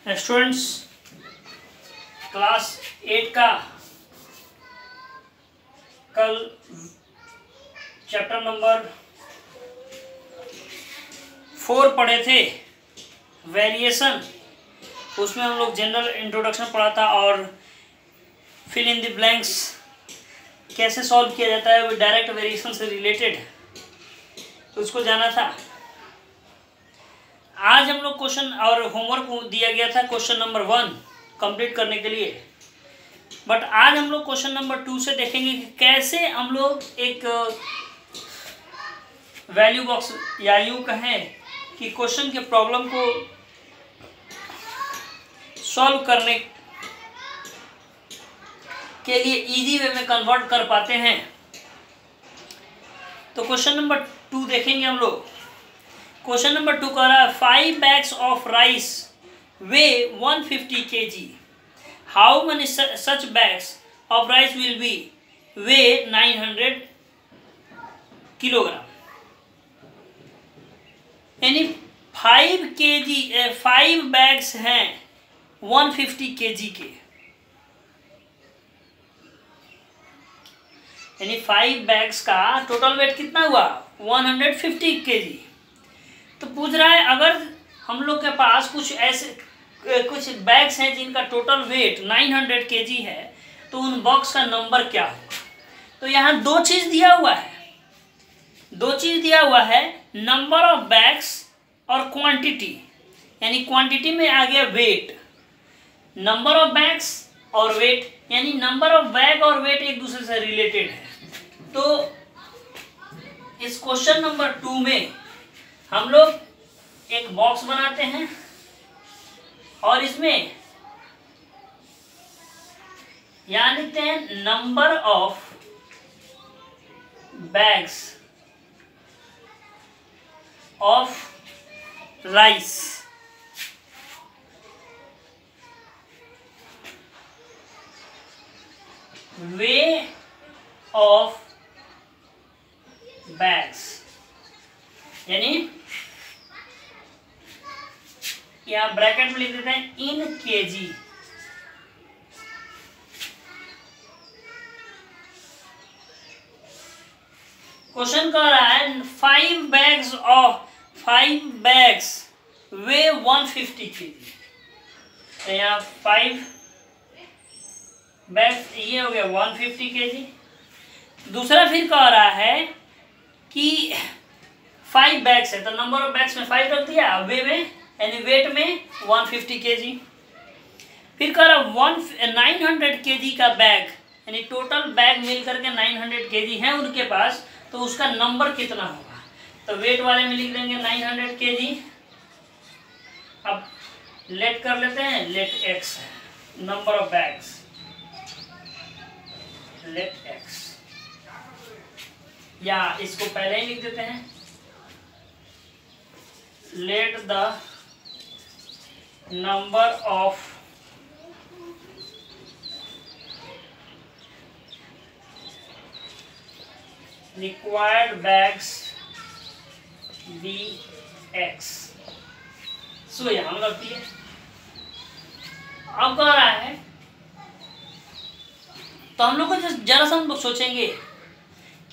Students, class 8 का कल chapter number 4 पढ़े थे, वेरिएशन। उसमें हम लोग जनरल इंट्रोडक्शन पढ़ा था और फिल इन द ब्लैंक्स कैसे सॉल्व किया जाता है वो डायरेक्ट वेरिएशन से रिलेटेड, तो उसको जाना था। आज हम लोग क्वेश्चन और होमवर्क दिया गया था क्वेश्चन नंबर 1 कंप्लीट करने के लिए, बट आज हम लोग क्वेश्चन नंबर 2 से देखेंगे कि कैसे हम लोग एक वैल्यू बॉक्स या यूँ कहें कि क्वेश्चन के प्रॉब्लम को सॉल्व करने के लिए इजी वे में कन्वर्ट कर पाते हैं। तो क्वेश्चन नंबर 2 देखेंगे हम लोग। क्वेश्चन नंबर 2 कह रहा है 5 bags of rice weigh 150 kg. How many such bags of rice will be weigh 900 kilogram? यानी 5 बैग्स हैं 150 kg के, यानी 5 बैग्स का टोटल वेट कितना हुआ 150 kg। तो पूछ रहा है अगर हम लोग के पास कुछ बैग्स हैं जिनका टोटल वेट 900 kg है तो उन बॉक्स का नंबर क्या होगा। तो यहाँ दो चीज़ दिया हुआ है, नंबर ऑफ बैग्स और क्वांटिटी। यानी क्वांटिटी में आ गया वेट, नंबर ऑफ बैग्स और वेट, यानी नंबर ऑफ बैग और वेट एक दूसरे से रिलेटेड है। तो इस क्वेश्चन नंबर 2 में हम लोग एक बॉक्स बनाते हैं और इसमें यहाँ लिखते हैं number of bags of rice, way of bags, यानी यहाँ ब्रैकेट में लिख देते हैं इन केजी। क्वेश्चन कह रहा है 5 बैग्स वे 150 kg। तो यहाँ 5 बैग्स ये हो गया 150 kg। दूसरा फिर कह रहा है कि 5 बैग्स है तो नंबर ऑफ बैग्स में 5 रख दिया, वे में यानी वेट में 150 kg। फिर कह रहा 900 kg का बैग, यानी टोटल बैग मिल करके 900 kg है उनके पास, तो उसका नंबर कितना होगा। तो वेट वाले में लिख देंगे 900 kg। अब लेट कर लेते हैं, लेट x है number of bags, let x, या इसको पहले ही लिख देते हैं let the number of required bags be x. So यहां लगती है। अब कह रहा है तो हम लोग को जरा सा हम लोग सोचेंगे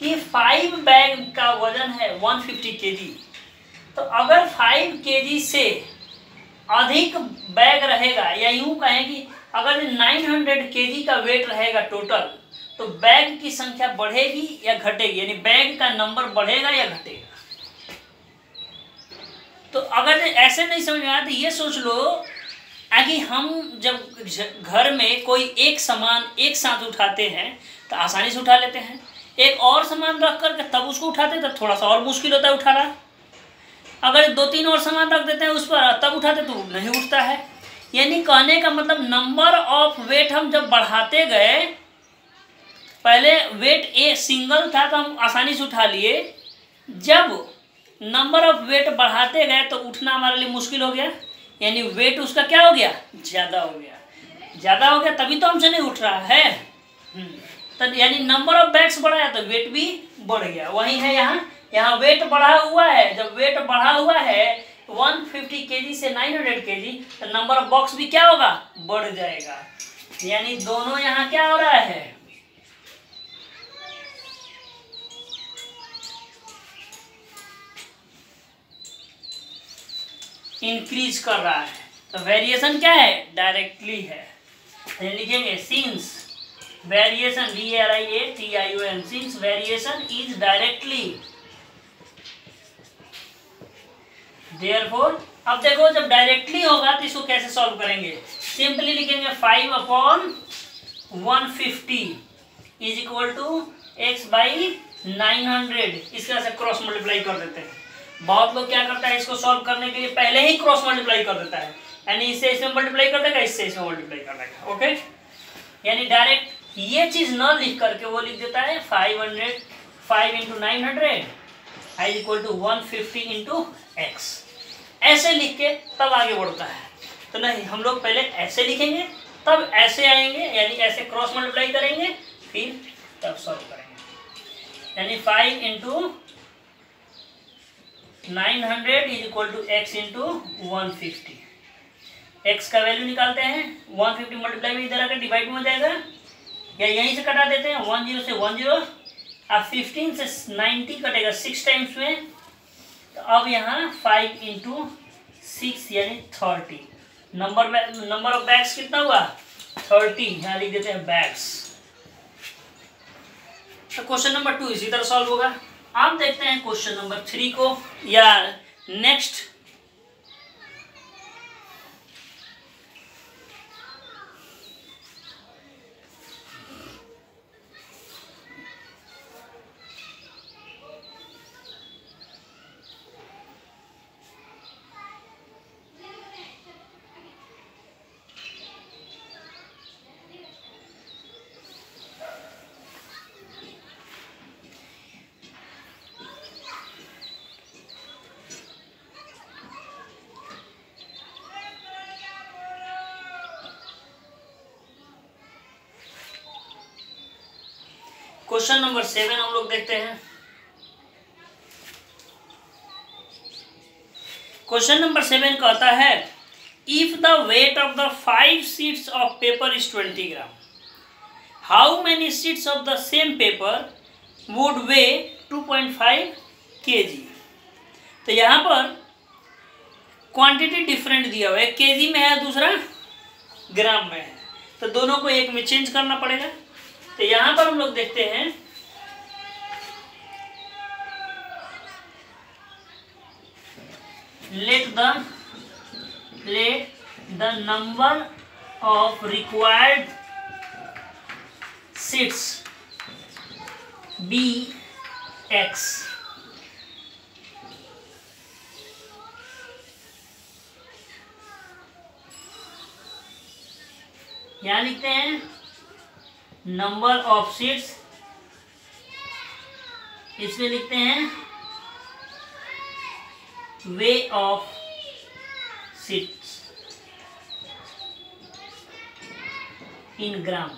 कि 5 बैग का वजन है 150 kg। तो अगर 5 kg से अधिक बैग रहेगा, या यूं कहें कि अगर 900 kg का वेट रहेगा टोटल, तो बैग की संख्या बढ़ेगी या घटेगी, यानी बैग का नंबर बढ़ेगा या घटेगा। तो अगर ऐसे नहीं समझ में आया तो ये सोच लो कि हम जब घर में कोई एक सामान एक साथ उठाते हैं तो आसानी से उठा लेते हैं, एक और सामान रख करके तब उसको उठाते तो थोड़ा सा और मुश्किल होता है उठाना। अगर 2-3 और सामान रख देते हैं उस पर तब उठाते तो नहीं उठता है। यानी कहने का मतलब नंबर ऑफ वेट हम जब बढ़ाते गए, पहले वेट ए सिंगल था तो हम आसानी से उठा लिए, जब नंबर ऑफ वेट बढ़ाते गए तो उठना हमारे लिए मुश्किल हो गया, यानी वेट उसका क्या हो गया, ज़्यादा हो गया तभी तो हमसे नहीं उठ रहा है। तो यानी नंबर ऑफ बैग्स बढ़ाया तो वेट भी बढ़ गया। वही है यहाँ वेट बढ़ा हुआ है। जब वेट बढ़ा हुआ है 150 kg से 900 kg, तो नंबर ऑफ बॉक्स भी क्या होगा, बढ़ जाएगा। यानी दोनों यहाँ क्या हो रहा है, इंक्रीज कर रहा है। तो वेरिएशन क्या है, डायरेक्टली है। लिखेंगे since variation, VARIATION, since variation is directly, therefore. अब देखो जब डायरेक्टली होगा तो इसको कैसे सॉल्व करेंगे, सिंपली लिखेंगे 5/150 इज इक्वल टू x/900। इसका से क्रॉस मल्टीप्लाई कर देते हैं। बहुत लोग क्या करता है, इसको सॉल्व करने के लिए पहले ही क्रॉस मल्टीप्लाई कर देता है, यानी इससे इसमें मल्टीप्लाई कर देगा, इससे इसमें मल्टीप्लाई कर देगा। ओके, यानी डायरेक्ट ये चीज न लिख करके वो लिख देता है 5 × 900 इज इक्वल टू 150 × x, ऐसे लिख के तब आगे बढ़ता है। तो नहीं, हम लोग पहले ऐसे लिखेंगे तब ऐसे आएंगे, यानी ऐसे क्रॉस मल्टीप्लाई करेंगे फिर तब सॉल्व करेंगे। यानी 5 × 900 is equal to x × 150। x का वैल्यू निकालते हैं, 150 मल्टीप्लाई में इधर आकर डिवाइड में हो जाएगा, या यहीं से कटा देते हैं, 10 से 10, अब 15 से 90 कटेगा 6 टाइम्स में। तो अब यहाँ 5 × 6 यानी 30। नंबर ऑफ बैग्स कितना हुआ, 30, यहाँ लिख देते हैं बैग्स। तो क्वेश्चन नंबर 2 इसी तरह सॉल्व होगा। आप देखते हैं क्वेश्चन नंबर 3 को, या नेक्स्ट क्वेश्चन नंबर 7 हम लोग देखते हैं। क्वेश्चन नंबर 7 कहता है, if the weight of the 5 sheets of paper is 20 gram, how many sheets of the same paper would way 2.5 kg। तो यहाँ पर क्वांटिटी डिफरेंट दिया हुआ है, केजी में है, दूसरा ग्राम में है, तो दोनों को एक में चेंज करना पड़ेगा। तो यहां पर हम लोग देखते हैं, let the number of required sheets be x। यहां लिखते हैं नंबर ऑफ सीट्स, इसमें लिखते हैं way of seats in gram.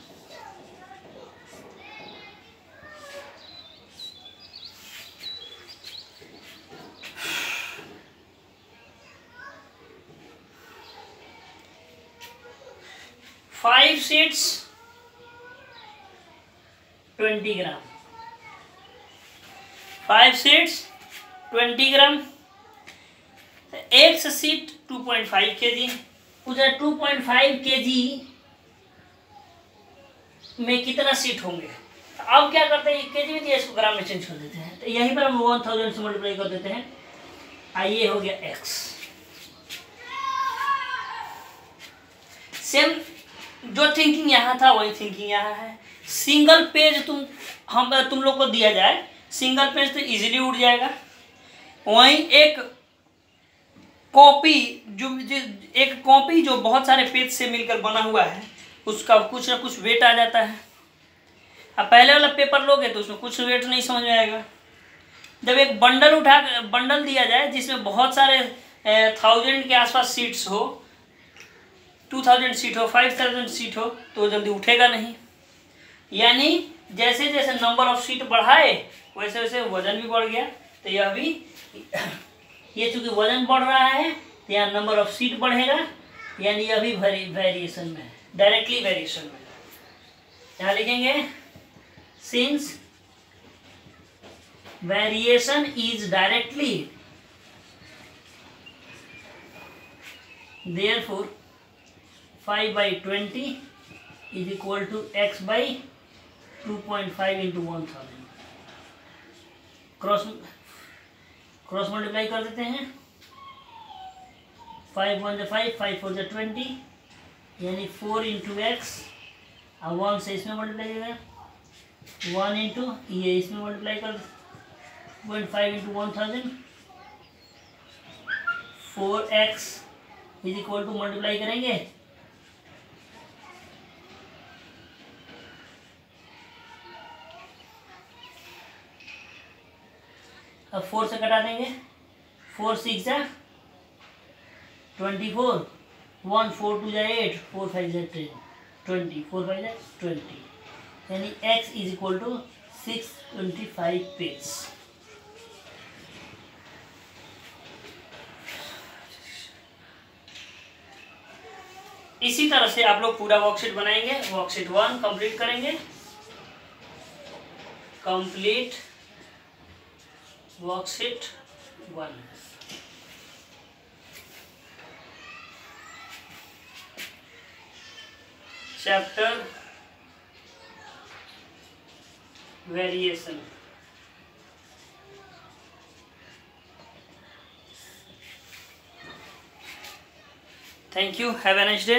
Five seats 20 gram, 5 seats 20 ग्राम, एक सीट 2.5 kg। उधर 2.5 kg में कितना सीट होंगे, अब क्या करते हैं, केजी में दिया, इसको ग्राम में चेंज कर देते हैं। तो यहीं पर हम 1000 से मल्टीप्लाई कर देते हैं, ये हो गया x। सेम जो थिंकिंग यहाँ था वही थिंकिंग यहाँ है। सिंगल पेज तुम लोग को दिया जाए, सिंगल पेज तो इजीली उड़ जाएगा। वहीं एक कॉपी जो बहुत सारे पेज से मिलकर बना हुआ है, उसका कुछ ना कुछ वेट आ जाता है। अब पहले वाला पेपर लोगे तो उसमें कुछ वेट नहीं समझ में आएगा। जब एक बंडल दिया जाए जिसमें बहुत सारे 1000 के आसपास सीट्स हो, 2000 सीट हो, 5000 सीट हो, तो जल्दी उठेगा नहीं। यानी जैसे जैसे नंबर ऑफ सीट बढ़ाए वैसे वैसे वजन भी बढ़ गया। तो ये चूंकि वजन बढ़ रहा है तो यहाँ नंबर ऑफ सीट बढ़ेगा, यानी यह भी वेरिएशन में है, डायरेक्टली वेरिएशन में। यहाँ लिखेंगे since variation is directly therefore 5/20 is equal to x by 2.5 into 1000। Cross multiply कर देते हैं। 5 1 5, 5 4 20, यानी 4 इंटू एक्स, और 1 से इसमें मल्टीप्लाई करेगा, 1 इंटू ये इसमें मल्टीप्लाई कर 2.5 into 1000, 4x is equal to multiply करेंगे अब 4 से कटा देंगे, 4 6 जा 24, 1 4 2 जा 8, 4 5 जा 10, 20, 4 5 जा 20, यानी x is equal to 625 page. इसी तरह से आप लोग पूरा वर्कशीट बनाएंगे। वर्कशीट 1 कंप्लीट करेंगे। Complete worksheet 1। Chapter variation. Thank you. Have a nice day.